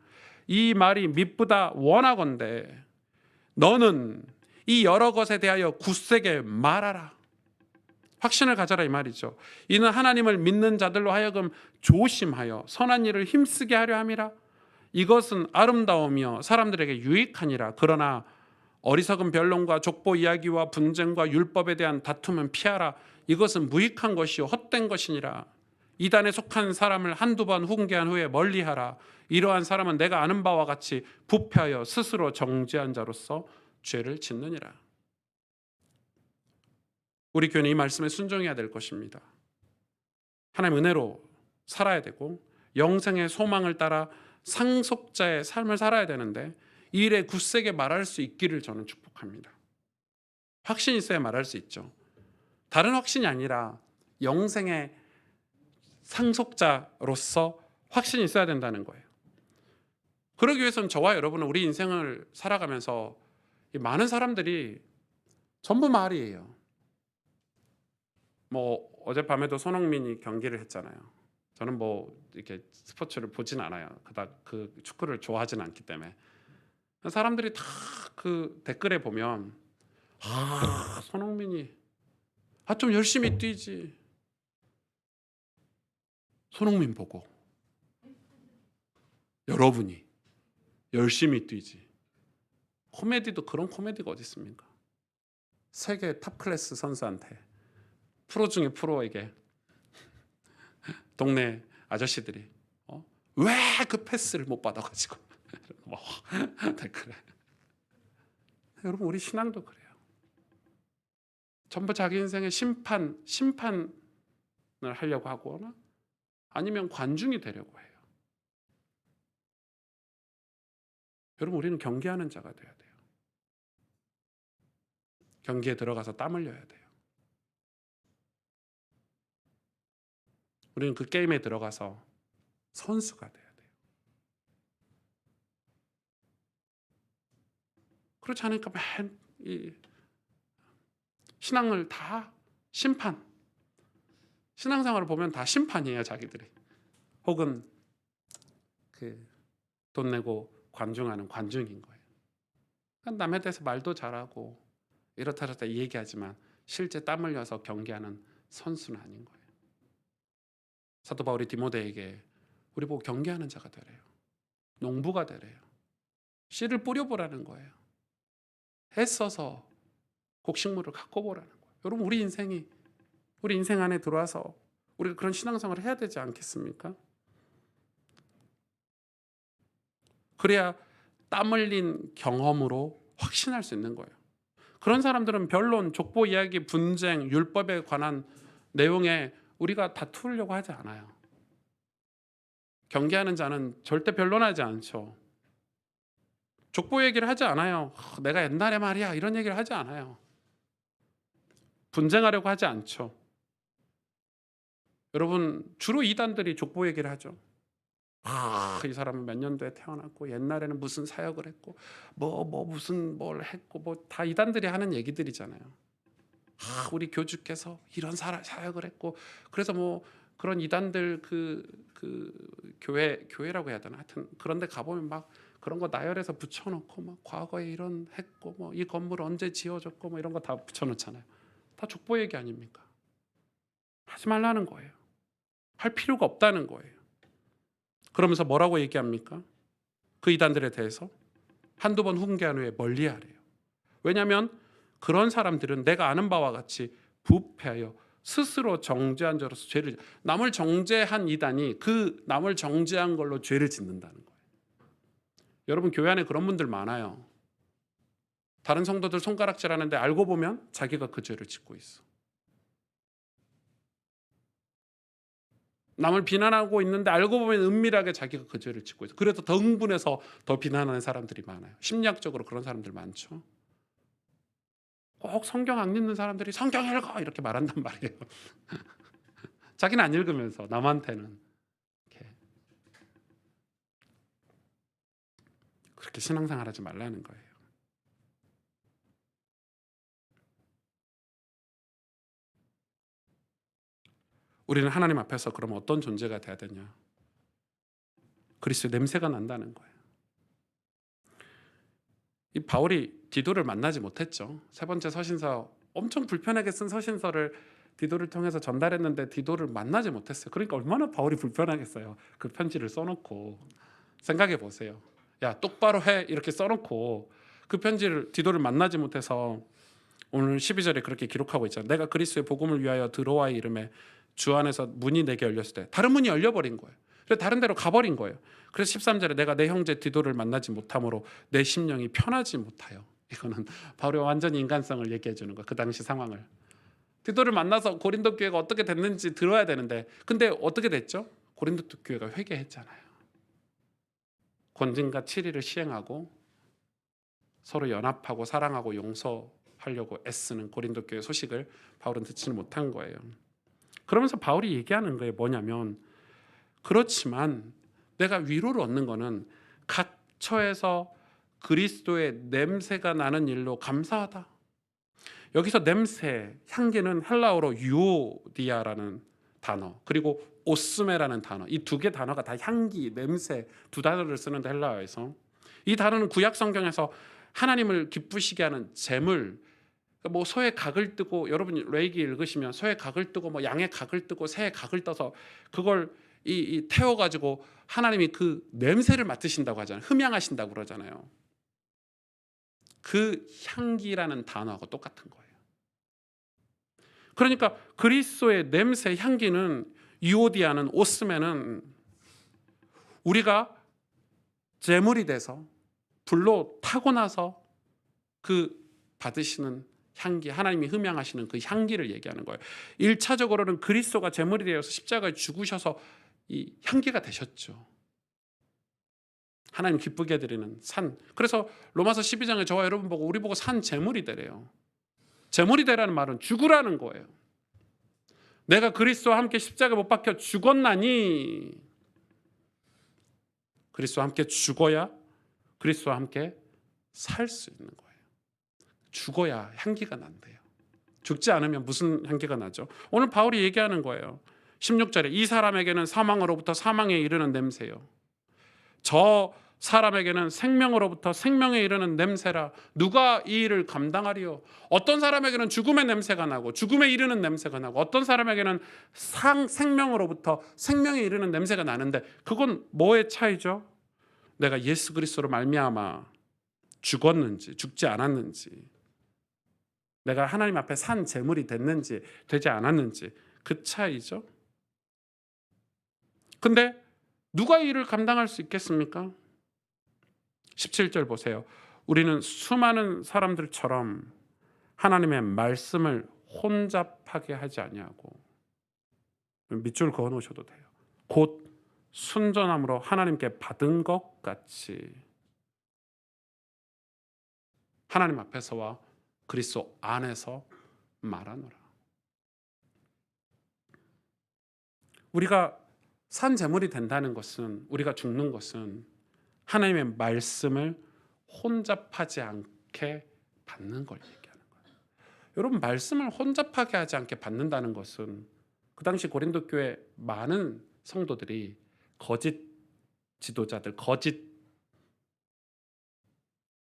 이 말이 미쁘다 원하건대 너는 이 여러 것에 대하여 굳세게 말하라. 확신을 가져라 이 말이죠. 이는 하나님을 믿는 자들로 하여금 조심하여 선한 일을 힘쓰게 하려 함이라. 이것은 아름다우며 사람들에게 유익하니라. 그러나 어리석은 변론과 족보 이야기와 분쟁과 율법에 대한 다툼은 피하라. 이것은 무익한 것이요 헛된 것이니라. 이단에 속한 사람을 한두 번 훈계한 후에 멀리하라. 이러한 사람은 내가 아는 바와 같이 부패하여 스스로 정죄한 자로서 죄를 짓느니라. 우리 교회는 이 말씀에 순종해야 될 것입니다. 하나님 은혜로 살아야 되고 영생의 소망을 따라 상속자의 삶을 살아야 되는데 이 일에 굳세게 말할 수 있기를 저는 축복합니다. 확신이 있어야 말할 수 있죠. 다른 확신이 아니라 영생의 상속자로서 확신이 있어야 된다는 거예요. 그러기 위해서는 저와 여러분은 우리 인생을 살아가면서 많은 사람들이 전부 말이에요. 뭐 어젯밤에도 손흥민이 경기를 했잖아요. 저는 뭐 이렇게 스포츠를 보진 않아요. 그닥 그 축구를 좋아하진 않기 때문에. 사람들이 다 그 댓글에 보면 손흥민이 좀 열심히 뛰지. 손흥민 보고 여러분이 열심히 뛰지. 코미디도 그런 코미디가 어디 있습니까? 세계 탑 클래스 선수한테 프로 중에 프로에게 동네 아저씨들이 왜 그 패스를 못 받아가지고 뭐 댓글에 여러분 우리 신앙도 그래요. 전부 자기 인생의 심판을 하려고 하거나 아니면 관중이 되려고 해요. 여러분 우리는 경계하는 자가 돼야 돼요. 경기에 들어가서 땀 흘려야 돼요. 우리는 그 게임에 들어가서 선수가 돼야 돼요. 그렇지 않으니까 맨 이 신앙을 다 신앙생활을 보면 다 심판이에요, 자기들이. 혹은 그 돈 내고 관중하는 관중인 거예요. 그러니까 남에 대해서 말도 잘하고 이렇다 저렇다 얘기하지만 실제 땀 흘려서 경기하는 선수는 아닌 거예요. 사도 바울이 디모데에게 우리 보고 경계하는 자가 되래요. 농부가 되래요. 씨를 뿌려보라는 거예요. 애써서 곡식물을 갖고 보라는 거예요. 여러분 우리 인생 안에 들어와서 우리가 그런 신앙생활을 해야 되지 않겠습니까? 그래야 땀 흘린 경험으로 확신할 수 있는 거예요. 그런 사람들은 변론, 족보 이야기, 분쟁, 율법에 관한 내용에 우리가 다투려고 하지 않아요. 경계하는 자는 절대 변론하지 않죠. 족보 얘기를 하지 않아요. 내가 옛날에 말이야 이런 얘기를 하지 않아요. 분쟁하려고 하지 않죠. 여러분 주로 이단들이 족보 얘기를 하죠. 이 사람은 몇 년도에 태어났고 옛날에는 무슨 사역을 했고 무슨 뭘 했고 다 이단들이 하는 얘기들이잖아요. 우리 교주께서 이런 사역을 했고 그래서 그런 이단들 그 교회라고 해야 되나 하여튼 그런 데 가보면 막 그런 거 나열해서 붙여놓고 막 과거에 이런 했고 이 건물 언제 지어졌고 이런 거 다 붙여놓잖아요. 다 족보 얘기 아닙니까? 하지 말라는 거예요. 할 필요가 없다는 거예요. 그러면서 뭐라고 얘기합니까? 그 이단들에 대해서 한두 번 훈계한 후에 멀리하래요. 왜냐하면 그런 사람들은 내가 아는 바와 같이 부패하여 스스로 정죄한 자로서 죄를 남을 정죄한 이단이 그 남을 정죄한 걸로 죄를 짓는다는 거예요. 여러분 교회 안에 그런 분들 많아요. 다른 성도들 손가락질하는데 알고 보면 자기가 그 죄를 짓고 있어. 남을 비난하고 있는데 알고 보면 은밀하게 자기가 그 죄를 짓고 있어. 그래서 더 흥분해서 더 비난하는 사람들이 많아요. 심리학적으로 그런 사람들 많죠. 꼭 성경 안 읽는 사람들이 성경 읽어 이렇게 말한단 말이에요. 자기는 안 읽으면서 남한테는 이렇게 그렇게 신앙생활 하지 말라는 거예요. 우리는 하나님 앞에서 그럼 어떤 존재가 돼야 되냐? 그리스도의 냄새가 난다는 거예요. 이 바울이 디도를 만나지 못했죠. 세 번째 서신서 엄청 불편하게 쓴 서신서를 디도를 통해서 전달했는데 디도를 만나지 못했어요. 그러니까 얼마나 바울이 불편하겠어요. 그 편지를 써놓고 생각해 보세요. 야 똑바로 해 이렇게 써놓고 그 편지를 디도를 만나지 못해서 오늘 12절에 그렇게 기록하고 있잖아요. 내가 그리스도의 복음을 위하여 드로아의 이름에 주 안에서 문이 내게 열렸을 때 다른 문이 열려버린 거예요. 그래서 다른 데로 가버린 거예요. 그래서 13절에 내가 내 형제 디도를 만나지 못함으로 내 심령이 편하지 못하여. 이거는 바울이 완전히 인간성을 얘기해 주는 거예요. 그 당시 상황을. 디도를 만나서 고린도 교회가 어떻게 됐는지 들어야 되는데 근데 어떻게 됐죠? 고린도 교회가 회개했잖아요. 권징과 치리를 시행하고 서로 연합하고 사랑하고 용서하려고 애쓰는 고린도 교회 소식을 바울은 듣지는 못한 거예요. 그러면서 바울이 얘기하는 거예요. 뭐냐면 그렇지만 내가 위로를 얻는 거는 각처에서 그리스도의 냄새가 나는 일로 감사하다. 여기서 냄새, 향기는 헬라어로 유오디아라는 단어 그리고 오스메라는 단어 이 두 개 단어가 다 향기, 냄새 두 단어를 쓰는데 헬라어에서 이 단어는 구약 성경에서 하나님을 기쁘시게 하는 제물 소의 각을 뜨고 여러분 레이기 읽으시면 소의 각을 뜨고 양의 각을 뜨고 새의 각을 떠서 그걸 태워 가지고 하나님이 그 냄새를 맡으신다고 하잖아요. 흠양하신다고 그러잖아요. 그 향기라는 단어하고 똑같은 거예요. 그러니까 그리스도의 냄새 향기는 유오디아는 오스메는 우리가 제물이 돼서 불로 타고 나서 그 받으시는 향기 하나님이 흠양하시는 그 향기를 얘기하는 거예요. 1차적으로는 그리스도가 제물이 되어서 십자가에 죽으셔서 이 향기가 되셨죠. 하나님 기쁘게 드리는 산. 그래서 로마서 12장에 저와 여러분 보고 우리 보고 산 제물이 되래요. 제물이 되라는 말은 죽으라는 거예요. 내가 그리스도와 함께 십자가에 못 박혀 죽었나니 그리스도와 함께 죽어야 그리스도와 함께 살 수 있는 거예요. 죽어야 향기가 난대요. 죽지 않으면 무슨 향기가 나죠? 오늘 바울이 얘기하는 거예요. 16절에 이 사람에게는 사망으로부터 사망에 이르는 냄새요. 저 사람에게는 생명으로부터 생명에 이르는 냄새라. 누가 이 일을 감당하리요? 어떤 사람에게는 죽음의 냄새가 나고 죽음에 이르는 냄새가 나고 어떤 사람에게는 생명으로부터 생명에 이르는 냄새가 나는데 그건 뭐의 차이죠? 내가 예수 그리스도로 말미암아 죽었는지 죽지 않았는지 내가 하나님 앞에 산 제물이 됐는지 되지 않았는지 그 차이죠. 근데 누가 이 일을 감당할 수 있겠습니까? 17절 보세요. 우리는 수많은 사람들처럼 하나님의 말씀을 혼잡하게 하지 아니하고 밑줄 그어 놓으셔도 돼요. 곧 순전함으로 하나님께 받은 것 같이 하나님 앞에서와 그리스도 안에서 말하노라. 우리가 산 제물이 된다는 것은, 우리가 죽는 것은 하나님의 말씀을 혼잡하지 않게 받는 걸 얘기하는 거예요. 여러분, 말씀을 혼잡하게 하지 않게 받는다는 것은 그 당시 고린도 교회 많은 성도들이 거짓 지도자들, 거짓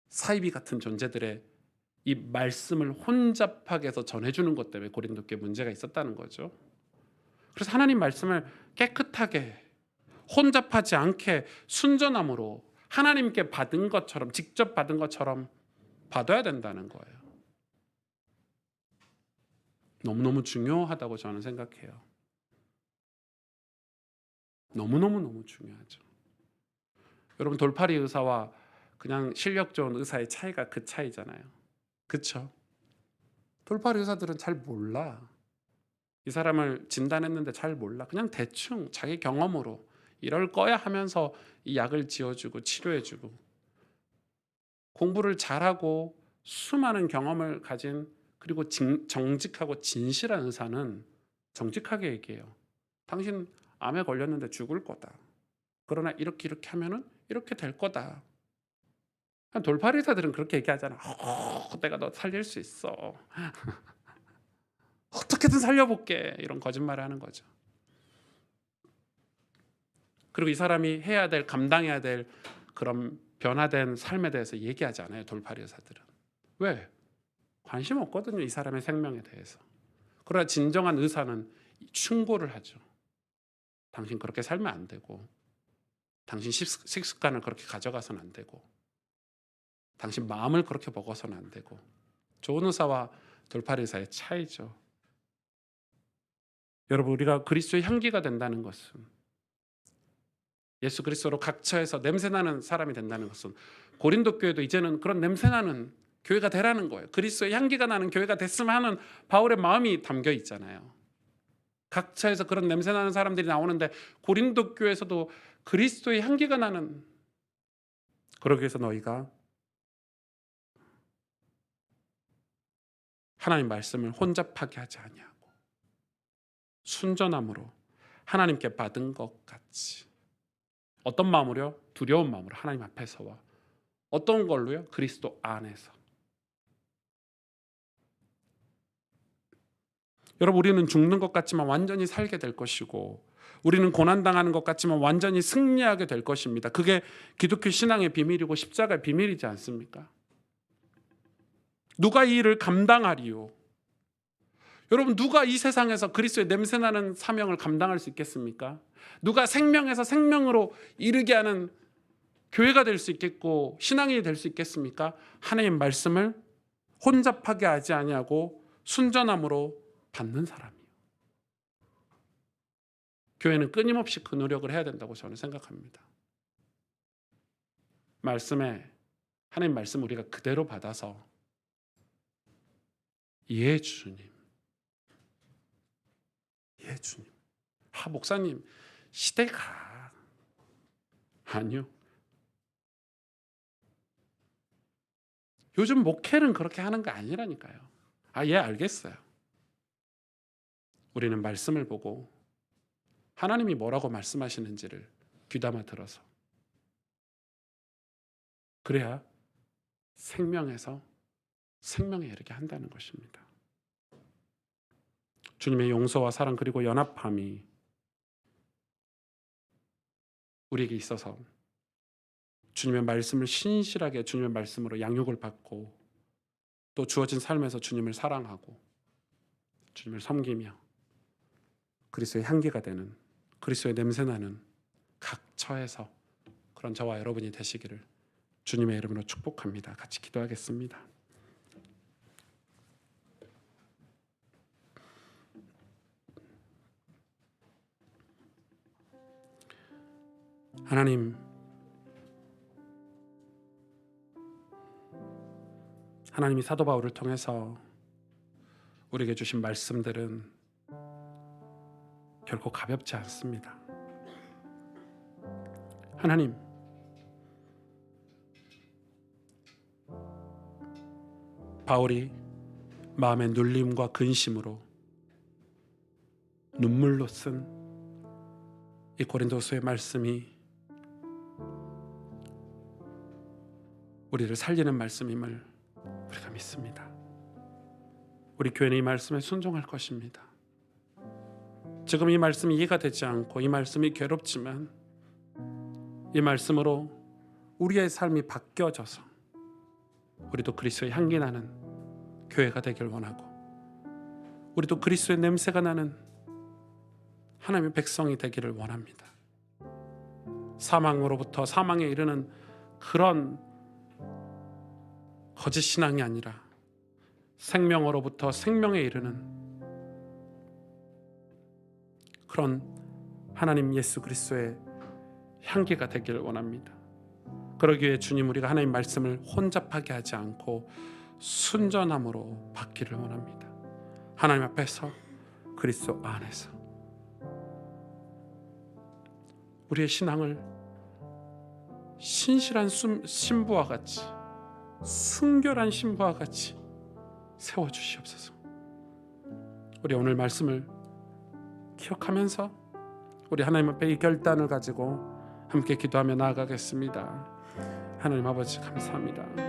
사이비 같은 존재들의 이 말씀을 혼잡하게 해서 전해주는 것 때문에 고린도 교회에 문제가 있었다는 거죠. 그래서 하나님 말씀을 깨끗하게 혼잡하지 않게 순전함으로 하나님께 받은 것처럼, 직접 받은 것처럼 받아야 된다는 거예요. 너무너무 중요하다고 저는 생각해요. 너무너무 중요하죠. 여러분, 돌팔이 의사와 그냥 실력 좋은 의사의 차이가 그 차이잖아요. 그쵸? 돌팔이 의사들은 잘 몰라. 이 사람을 진단했는데 잘 몰라. 그냥 대충 자기 경험으로 이럴 거야 하면서 이 약을 지어주고 치료해주고, 공부를 잘하고 수많은 경험을 가진, 그리고 정직하고 진실한 의사는 정직하게 얘기해요. 당신 암에 걸렸는데 죽을 거다. 그러나 이렇게 하면은 이렇게 될 거다. 돌팔이 의사들은 그렇게 얘기하잖아. 내가 너 살릴 수 있어. 어떻게든 살려볼게. 이런 거짓말을 하는 거죠. 그리고 이 사람이 해야 될, 감당해야 될 그런 변화된 삶에 대해서 얘기하지 않아요, 돌팔이 의사들은. 왜? 관심 없거든요, 이 사람의 생명에 대해서. 그러나 진정한 의사는 충고를 하죠. 당신 그렇게 살면 안 되고, 당신 식습관을 그렇게 가져가서는 안 되고, 당신 마음을 그렇게 먹어서는 안 되고. 좋은 의사와 돌팔이 의사의 차이죠. 여러분, 우리가 그리스도의 향기가 된다는 것은, 예수 그리스도로 각처에서 냄새나는 사람이 된다는 것은, 고린도 교회도 이제는 그런 냄새나는 교회가 되라는 거예요. 그리스도의 향기가 나는 교회가 됐으면 하는 바울의 마음이 담겨 있잖아요. 각처에서 그런 냄새나는 사람들이 나오는데 고린도 교회에서도 그리스도의 향기가 나는, 그러기 위해서 너희가 하나님 말씀을 혼잡하게 하지 아니하고 순전함으로 하나님께 받은 것 같이. 어떤 마음으로요? 두려운 마음으로 하나님 앞에서와. 어떤 걸로요? 그리스도 안에서. 여러분, 우리는 죽는 것 같지만 완전히 살게 될 것이고, 우리는 고난당하는 것 같지만 완전히 승리하게 될 것입니다. 그게 기독교 신앙의 비밀이고 십자가의 비밀이지 않습니까? 누가 이 일을 감당하리요? 여러분, 누가 이 세상에서 그리스도의 냄새나는 사명을 감당할 수 있겠습니까? 누가 생명에서 생명으로 이르게 하는 교회가 될 수 있겠고 신앙이 될 수 있겠습니까? 하나님 말씀을 혼잡하게 하지 아니하고 순전함으로 받는 사람이에요. 교회는 끊임없이 그 노력을 해야 된다고 저는 생각합니다. 하나님 말씀 우리가 그대로 받아서, 예 주님, 예 주님. 목사님, 시대가. 아니요. 요즘 목회는 그렇게 하는 거 아니라니까요. 예, 알겠어요. 우리는 말씀을 보고 하나님이 뭐라고 말씀하시는지를 귀담아 들어서, 그래야 생명에서 생명에 이르게 한다는 것입니다. 주님의 용서와 사랑 그리고 연합함이 우리에게 있어서 주님의 말씀을 신실하게 주님의 말씀으로 양육을 받고, 또 주어진 삶에서 주님을 사랑하고 주님을 섬기며 그리스도의 향기가 되는, 그리스도의 냄새나는 각처에서 그런 저와 여러분이 되시기를 주님의 이름으로 축복합니다. 같이 기도하겠습니다. 하나님이 사도 바울을 통해서 우리에게 주신 말씀들은 결코 가볍지 않습니다. 하나님, 바울이 마음의 눌림과 근심으로 눈물로 쓴 이 고린도서의 말씀이 우리를 살리는 말씀임을 우리가 믿습니다. 우리 교회는 이 말씀에 순종할 것입니다. 지금 이 말씀이 이해가 되지 않고 이 말씀이 괴롭지만 이 말씀으로 우리의 삶이 바뀌어져서 우리도 그리스도의 향기 나는 교회가 되길 원하고 우리도 그리스도의 냄새가 나는 하나님의 백성이 되기를 원합니다. 사망으로부터 사망에 이르는 그런 거짓 신앙이 아니라 생명으로부터 생명에 이르는 그런 하나님 예수 그리스도의 향기가 되기를 원합니다. 그러기 위해 주님, 우리가 하나님 말씀을 혼잡하게 하지 않고 순전함으로 받기를 원합니다. 하나님 앞에서, 그리스도 안에서 우리의 신앙을 신실한 신부와 같이, 순결한 신부와 같이 세워주시옵소서. 우리 오늘 말씀을 기억하면서 우리 하나님 앞에 이 결단을 가지고 함께 기도하며 나아가겠습니다. 하나님 아버지 감사합니다.